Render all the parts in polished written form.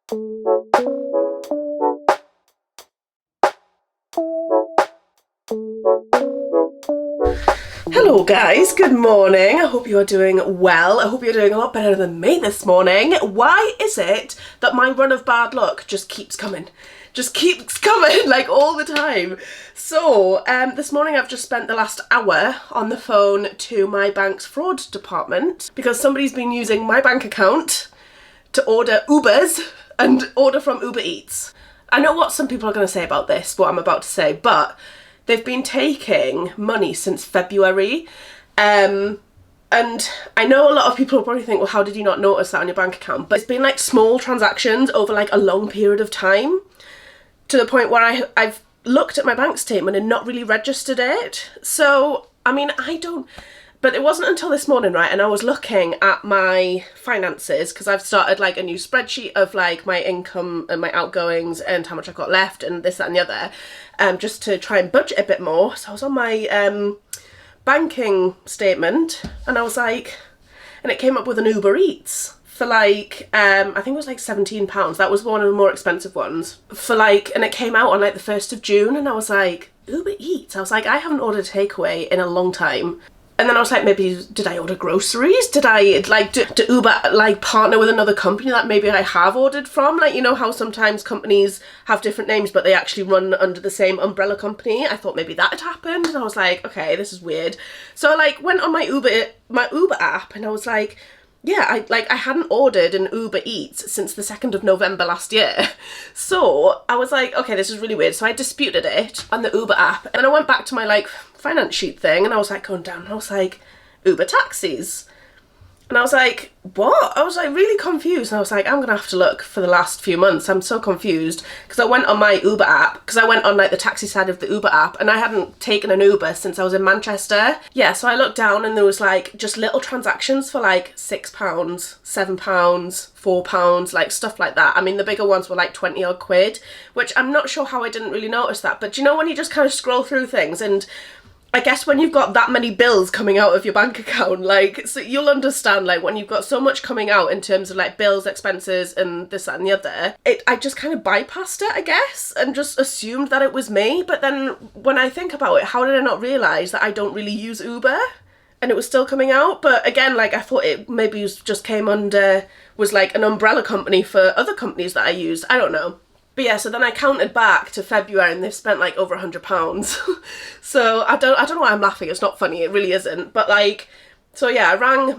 Hello guys, good morning. I hope you are doing well. I hope you're doing a lot better than me this morning. Why is it that my run of bad luck just keeps coming? Just keeps coming, like all the time. So, this morning I've just spent the last hour on the phone to my bank's fraud department because somebody's been using my bank account to order Ubers and order from Uber Eats. I know what some people are going to say about this, what I'm about to say, but they've been taking money since February, and I know a lot of people will probably think, well, how did you not notice that on your bank account? But it's been like small transactions over like a long period of time, to the point where I've looked at my bank statement and not really registered it. So, I mean, but it wasn't until this morning, right, and I was looking at my finances, because I've started like a new spreadsheet of like my income and my outgoings and how much I've got left and this, that and the other, just to try and budget a bit more. So I was on my banking statement and I was like, and it came up with an Uber Eats for like, I think it was like £17. That was one of the more expensive ones. For like, and it came out on like the 1st of June and I was like, Uber Eats? I was like, I haven't ordered takeaway in a long time. And then I was like, maybe, did I order groceries? Did I, like, do Uber, like, partner with another company that maybe I have ordered from? Like, you know how sometimes companies have different names, but they actually run under the same umbrella company? I thought maybe that had happened. And I was like, okay, this is weird. So I, like, went on my Uber app, and I was like, yeah, I hadn't ordered an Uber Eats since the 2nd of November last year. So I was like, okay, this is really weird. So I disputed it on the Uber app. And then I went back to my like finance sheet thing and I was like going down and I was like, Uber taxis. And I was like, what? I was like really confused. And I was like, I'm going to have to look for the last few months. I'm so confused. Because I went on my Uber app, because I went on like the taxi side of the Uber app and I hadn't taken an Uber since I was in Manchester. Yeah, so I looked down and there was like just little transactions for like £6, £7, £4, like stuff like that. I mean, the bigger ones were like 20 odd quid, which I'm not sure how I didn't really notice that. But you know when you just kind of scroll through things, and I guess when you've got that many bills coming out of your bank account, like, so you'll understand, like, when you've got so much coming out in terms of, like, bills, expenses, and this, that, and the other, I just kind of bypassed it, I guess, and just assumed that it was me. But then, when I think about it, how did I not realise that I don't really use Uber? And it was still coming out? But again, like, I thought it maybe just came under, was, like, an umbrella company for other companies that I used. I don't know. But yeah, so then I counted back to February and they've spent like over £100. So I don't know why I'm laughing, it's not funny, it really isn't. But like, so yeah, I rang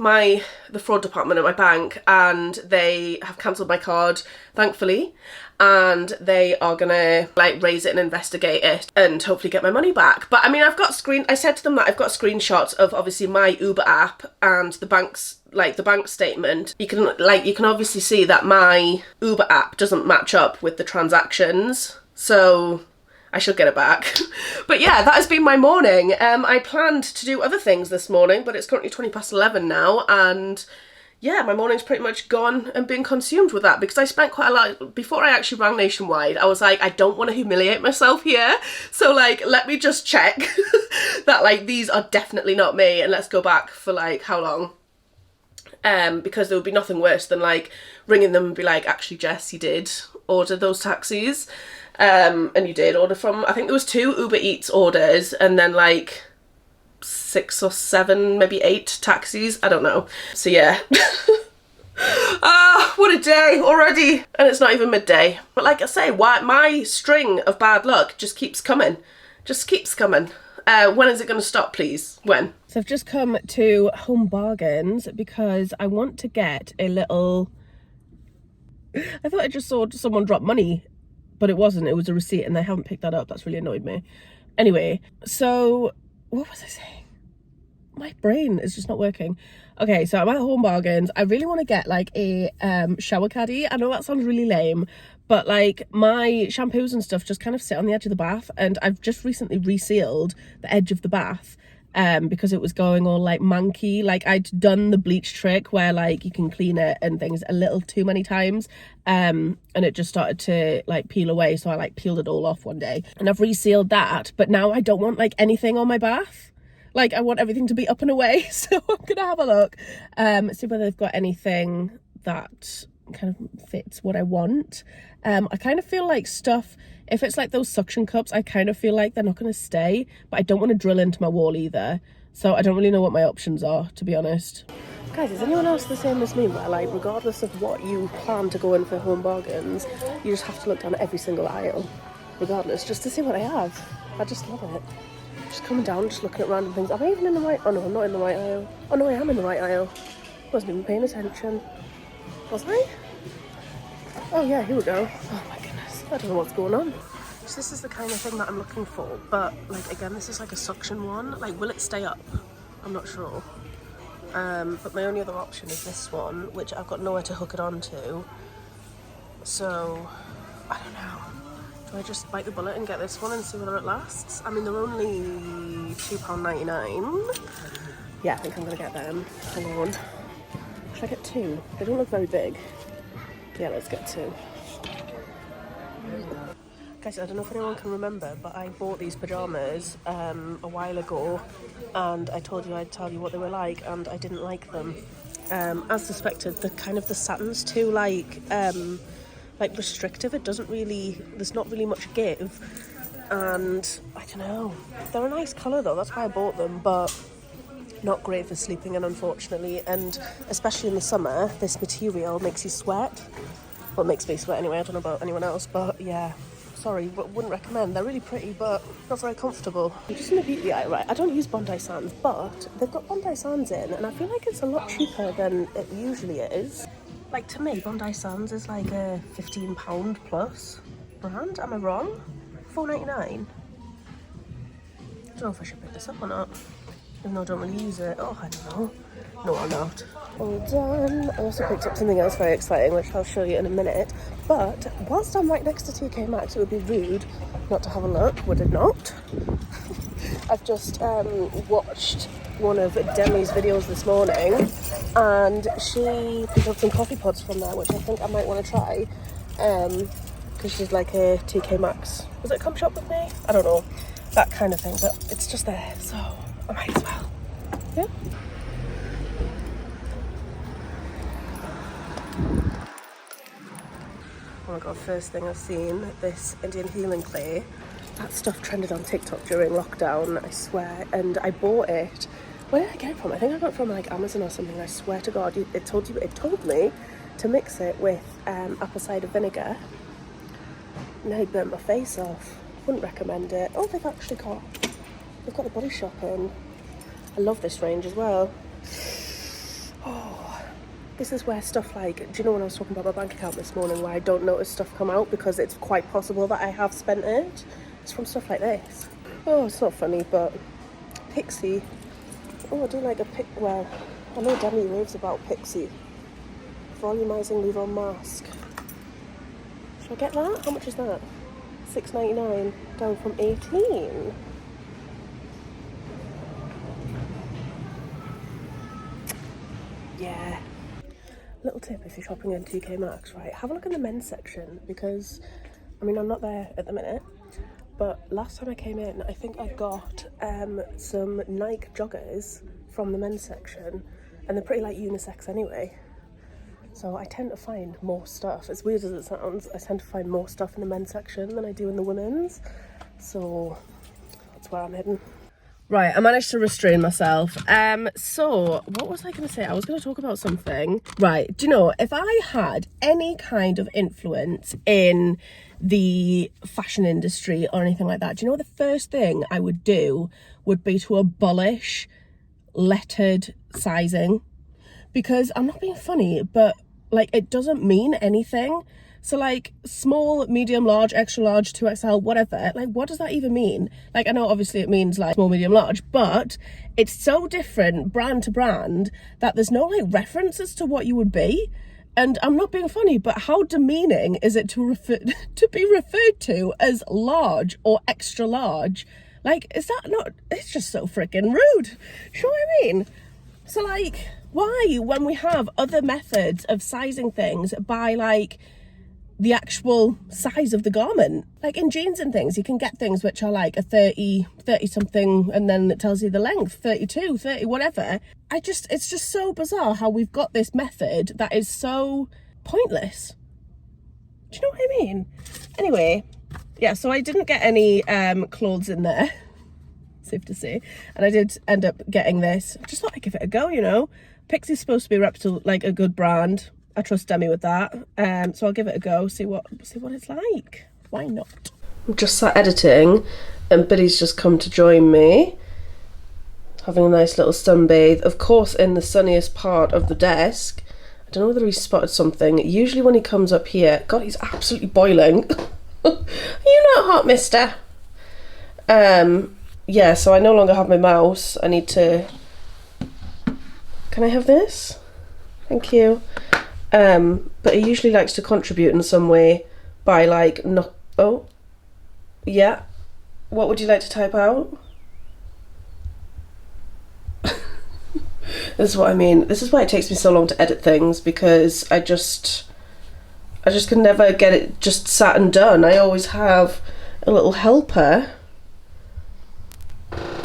the fraud department at my bank and they have cancelled my card, thankfully. And they are gonna like raise it and investigate it and hopefully get my money back. But I mean, I said to them that I've got screenshots of obviously my Uber app and the bank's, like the bank statement. You can obviously see that my Uber app doesn't match up with the transactions. So I should get it back. But yeah, that has been my morning. I planned to do other things this morning, but it's currently 11:20 now, and yeah, my morning's pretty much gone and been consumed with that because I spent quite a lot, before I actually rang Nationwide, I was like, I don't want to humiliate myself here. So like, let me just check that like, these are definitely not me, and let's go back for like, how long? Because there would be nothing worse than like ringing them and be like, actually Jess, you did order those taxis. And you did order from, I think there was 2 Uber Eats orders and then like 6 or 7, maybe 8 taxis. I don't know. So yeah. Ah, what a day already. And it's not even midday. But like I say, my string of bad luck just keeps coming. Just keeps coming. When is it going to stop, please? When? So I've just come to Home Bargains because I want to get a little... I thought I just saw someone drop money, but it wasn't. It was a receipt and they haven't picked that up. That's really annoyed me. Anyway, so what was I saying? My brain is just not working. Okay, so I'm at Home Bargains. I really want to get like a shower caddy. I know that sounds really lame, but like my shampoos and stuff just kind of sit on the edge of the bath, and I've just recently resealed the edge of the bath because it was going all like manky. Like I'd done the bleach trick where like you can clean it and things a little too many times, and it just started to like peel away, so I like peeled it all off one day and I've resealed that. But now I don't want like anything on my bath. Like I want everything to be up and away, so I'm gonna have a look, see whether they've got anything that kind of fits what I want. I kind of feel like stuff, if it's like those suction cups, I kind of feel like they're not going to stay, but I don't want to drill into my wall either. So I don't really know what my options are, to be honest. Guys, is anyone else the same as me, where like regardless of what you plan to go in for home bargains, you just have to look down every single aisle, regardless, just to see what I have? I just love it. Just coming down, just looking at random things. Am I even in the right? Oh no, I'm not in the right aisle. Oh no, I am in the right aisle. Wasn't even paying attention. Was I? Oh yeah, here we go. Oh my goodness, I don't know what's going on. So this is the kind of thing that I'm looking for, but like again, this is like a suction one. Like, will it stay up? I'm not sure. But my only other option is this one, which I've got nowhere to hook it onto. So I don't know. Do I just bite the bullet and get this one and see whether it lasts? I mean, they're only £2.99. Yeah, I think I'm gonna get them. Hang on. Should I get two? They don't look very big. Yeah, let's get two. Guys, I don't know if anyone can remember, but I bought these pyjamas a while ago, and I told you I'd tell you what they were like, and I didn't like them. As suspected, the satin's too like restrictive. It doesn't really, there's not really much give, and I don't know. They're a nice colour though, that's why I bought them, but not great for sleeping in, unfortunately, and especially in the summer, this material makes you sweat. Well, it makes me sweat anyway, I don't know about anyone else, but yeah. Sorry, but wouldn't recommend. They're really pretty, but not very comfortable. I'm just in the beauty aisle, right? I don't use Bondi Sands, but they've got Bondi Sands in, and I feel like it's a lot cheaper than it usually is. Like, to me, Bondi Sands is like a £15 plus brand. Am I wrong? £4.99. I don't know if I should pick this up or not, even though I don't really use it. Oh, I don't know. No, I'm not. All done. I also picked up something else very exciting, which I'll show you in a minute. But whilst I'm right next to TK Maxx, it would be rude not to have a look, would it not? I've just watched one of Demi's videos this morning, and she picked up some coffee pods from there, which I think I might want to try, because she's like a TK Maxx. Was it come shop with me? I don't know, that kind of thing, but it's just there, so I might as well. Yeah. Oh my god, first thing I've seen, this Indian healing clay. That stuff trended on TikTok during lockdown, I swear, and I bought it. Where did I get it from? I think I got it from like Amazon or something. I swear to God, it told me to mix it with apple cider vinegar. And I burnt my face off. Wouldn't recommend it. Oh, they've got the Body Shop in. I love this range as well. Oh. This is where stuff like, do you know when I was talking about my bank account this morning where I don't notice stuff come out because it's quite possible that I have spent it? It's from stuff like this. Oh, it's not funny, but Pixie. Oh, I do like a well, I know Demi raves about Pixie. Volumizing leave-on mask. Should I get that? How much is that? $6.99, down from $18. Yeah. Little tip if you're shopping in TK Maxx, right? Have a look in the men's section, because, I mean, I'm not there at the minute, but last time I came in, I think I got some Nike joggers from the men's section, and they're pretty like unisex anyway. So I tend to find more stuff. As weird as it sounds, I tend to find more stuff in the men's section than I do in the women's. So that's where I'm heading. Right, I managed to restrain myself. So what was I going to say? I was going to talk about something. Right, do you know, if I had any kind of influence in the fashion industry or anything like that, do you know the first thing I would do would be to abolish lettered sizing? Because I'm not being funny, but like it doesn't mean anything. So like small, medium, large, extra large, 2XL, whatever, like what does that even mean? Like I know obviously it means like small, medium, large, but it's so different brand to brand that there's no like references to what you would be. And I'm not being funny, but how demeaning is it to be referred to as large or extra large? Like, is that not, it's just so freaking rude. You know what I mean? So like, why, when we have other methods of sizing things by like the actual size of the garment, like in jeans and things, you can get things which are like a 30 something, and then it tells you the length, 32, 30, whatever. It's just so bizarre how we've got this method that is so pointless. Do you know what I mean? Anyway, yeah, so I didn't get any clothes in there, safe to say, and I did end up getting this. I just thought I'd give it a go, you know. Pixie's supposed to be a reputable, like a good brand. I trust Demi with that, so I'll give it a go, see what it's like. Why not? I'm just sat editing, and Billy's just come to join me, having a nice little sunbathe, of course in the sunniest part of the desk. I don't know whether he spotted something. Usually when he comes up here, God, he's absolutely boiling. Are you not hot, mister? Yeah, so I no longer have my mouse. I need to... Can I have this? Thank you. But he usually likes to contribute in some way by like, no... Oh, yeah. What would you like to type out? This is what I mean. This is why it takes me so long to edit things, because I just can never get it just sat and done. I always have a little helper.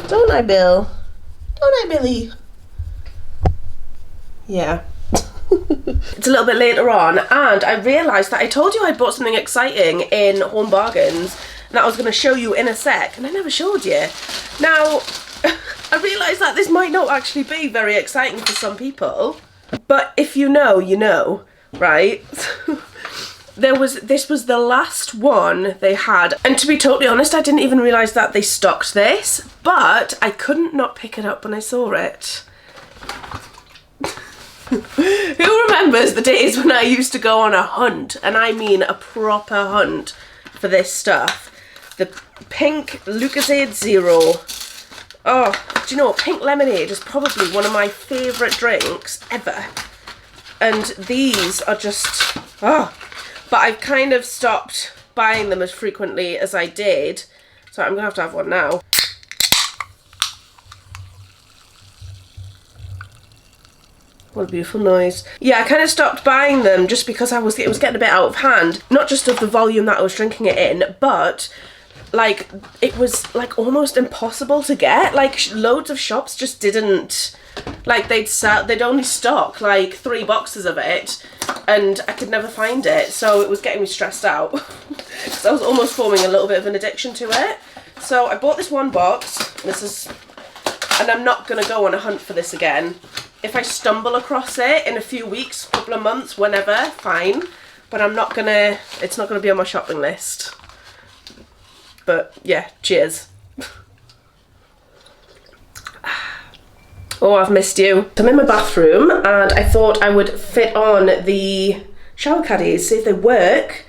Don't I, Bill? Don't I, Billy? Yeah. It's a little bit later on, and I realised that I told you I'd bought something exciting in Home Bargains and that I was going to show you in a sec, and I never showed you. Now, I realise that this might not actually be very exciting for some people, but if you know, you know, right? This was the last one they had, and to be totally honest, I didn't even realise that they stocked this, but I couldn't not pick it up when I saw it. Who remembers the days when I used to go on a hunt, and I mean a proper hunt, for this stuff? The pink Lucozade Zero. Oh, do you know what? Pink lemonade is probably one of my favourite drinks ever. And these are just... Oh. But I've kind of stopped buying them as frequently as I did. So I'm going to have one now. What a beautiful noise. Yeah, I kind of stopped buying them just because it was getting a bit out of hand. Not just of the volume that I was drinking it in, but like it was like almost impossible to get. Like loads of shops just didn't, like they'd only stock like 3 boxes of it, and I could never find it. So it was getting me stressed out because I was almost forming a little bit of an addiction to it. So I bought this one box. And I'm not gonna go on a hunt for this again. If I stumble across it in a few weeks, couple of months, whenever, fine. But it's not gonna be on my shopping list. But yeah, cheers. Oh, I've missed you. I'm in my bathroom and I thought I would fit on the shower caddies, see if they work.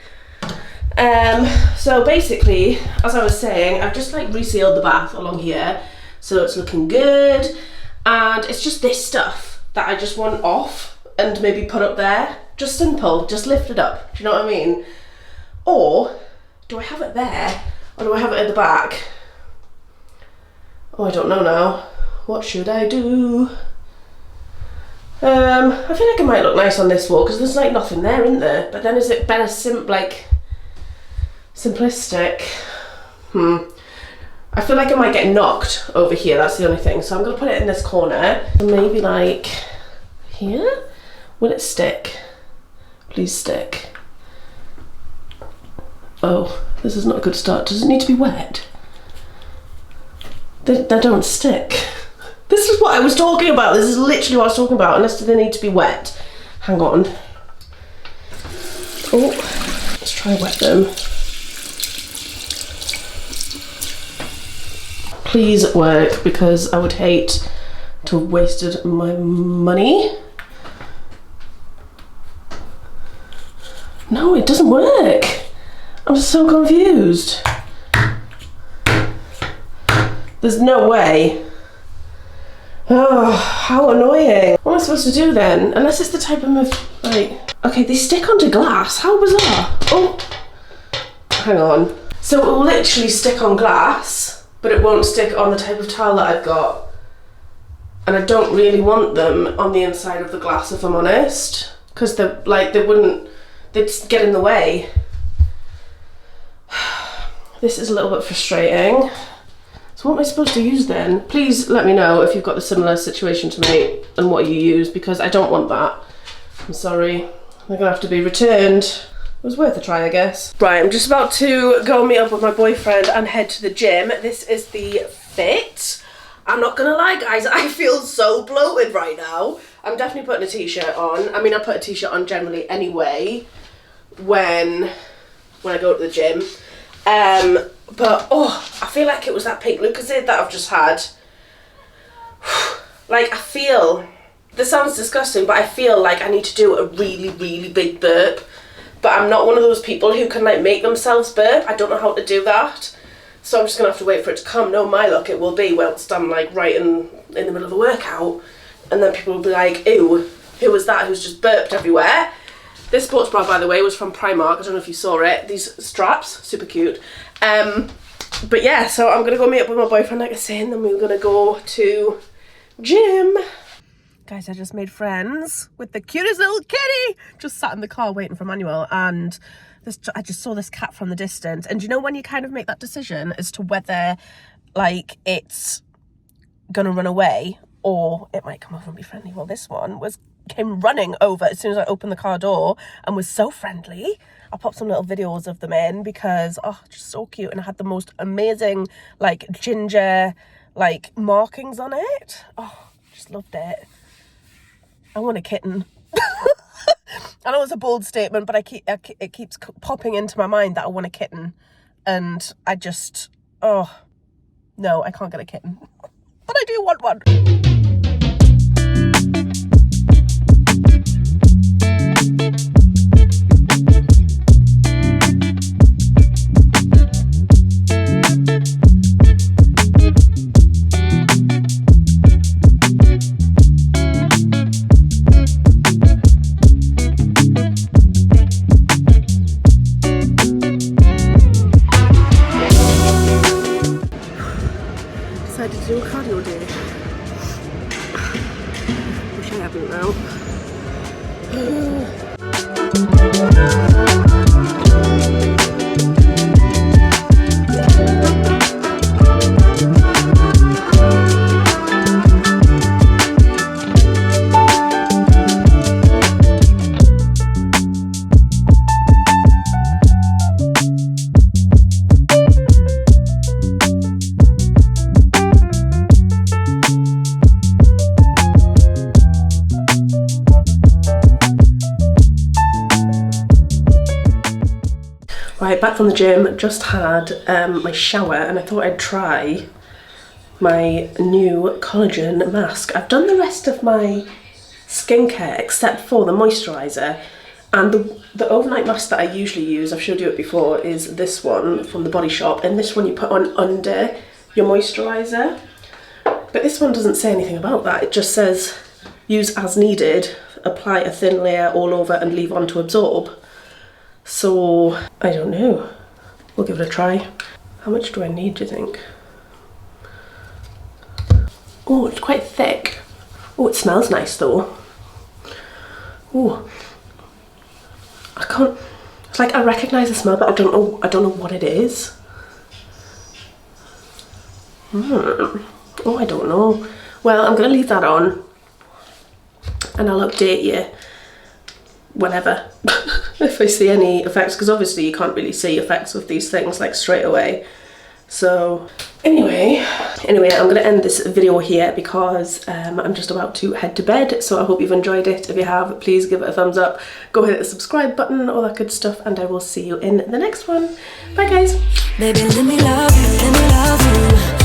So basically, as I was saying, I've just like resealed the bath along here. So it's looking good. And it's just this stuff that I just want off and maybe put up there. Just simple, just lift it up. Do you know what I mean? Or do I have it there? Or do I have it at the back? Oh, I don't know now. What should I do? I feel like it might look nice on this wall because there's like nothing there, isn't there? But then is it better simplistic? I feel like it might get knocked over here, that's the only thing. So I'm gonna put it in this corner. Maybe like here? Will it stick? Please stick. Oh, this is not a good start. Does it need to be wet? They don't stick. This is what I was talking about. This is literally what I was talking about, unless they need to be wet. Hang on. Oh, let's try wet them. Please work, because I would hate to have wasted my money. No, it doesn't work. I'm so confused. There's no way. Oh, how annoying. What am I supposed to do then? Unless it's the type of, like... Okay, they stick onto glass. How bizarre. Oh, hang on. So it will literally stick on glass, but it won't stick on the type of towel that I've got. And I don't really want them on the inside of the glass, if I'm honest. Because they'd get in the way. This is a little bit frustrating. So what am I supposed to use then? Please let me know if you've got a similar situation to me and what you use, because I don't want that. I'm sorry. They're gonna have to be returned. It was worth a try, I guess. Right, I'm just about to go meet up with my boyfriend and head to the gym. This is the fit. I'm not gonna lie, guys, I feel so bloated right now. I'm definitely putting a t-shirt on. I mean, I put a t-shirt on generally anyway when I go to the gym. But, oh, I feel like it was that pink Lucozade that I've just had. Like, I feel, this sounds disgusting, but I feel like I need to do a really, really big burp. But I'm not one of those people who can, like, make themselves burp. I don't know how to do that. So I'm just going to have to wait for it to come. No, my luck, it will be whilst I'm, like, right in the middle of a workout. And then people will be like, ew, who was that who's just burped everywhere? This sports bra, by the way, was from Primark. I don't know if you saw it. These straps, super cute. But yeah, so I'm going to go meet up with my boyfriend, like I said, and then we're going to go to gym. Guys, I just made friends with the cutest little kitty. Just sat in the car waiting for Manuel, and I just saw this cat from the distance. And you know when you kind of make that decision as to whether, like, it's going to run away or it might come over and be friendly? Well, this one came running over as soon as I opened the car door and was so friendly. I'll pop some little videos of them in because, oh, just so cute. And I had the most amazing, like, ginger, like, markings on it. Oh, just loved it. I want a kitten. I know it's a bold statement, but it keeps popping into my mind that I want a kitten. And I just, oh, no, I can't get a kitten. But I do want one. Decided to do a cardio day. Wish I hadn't now. Right, back from the gym, just had my shower, and I thought I'd try my new collagen mask. I've done the rest of my skincare except for the moisturiser, and the overnight mask that I usually use, I've showed you it before, is this one from the Body Shop, and this one you put on under your moisturiser. But this one doesn't say anything about that. It just says use as needed, apply a thin layer all over and leave on to absorb. So, I don't know. We'll give it a try. How much do I need, do you think? Oh, it's quite thick. Oh, it smells nice though. Oh, I can't, it's like I recognise the smell, but I don't know what it is. Oh, I don't know. Well, I'm gonna leave that on and I'll update you whenever if I see any effects, because obviously you can't really see effects of these things like straight away. So anyway, I'm going to end this video here because I'm just about to head to bed. So I hope you've enjoyed it. If you have, please give it a thumbs up, go hit the subscribe button, all that good stuff, and I will see you in the next one. Bye guys. Baby, let me love you, let me love you.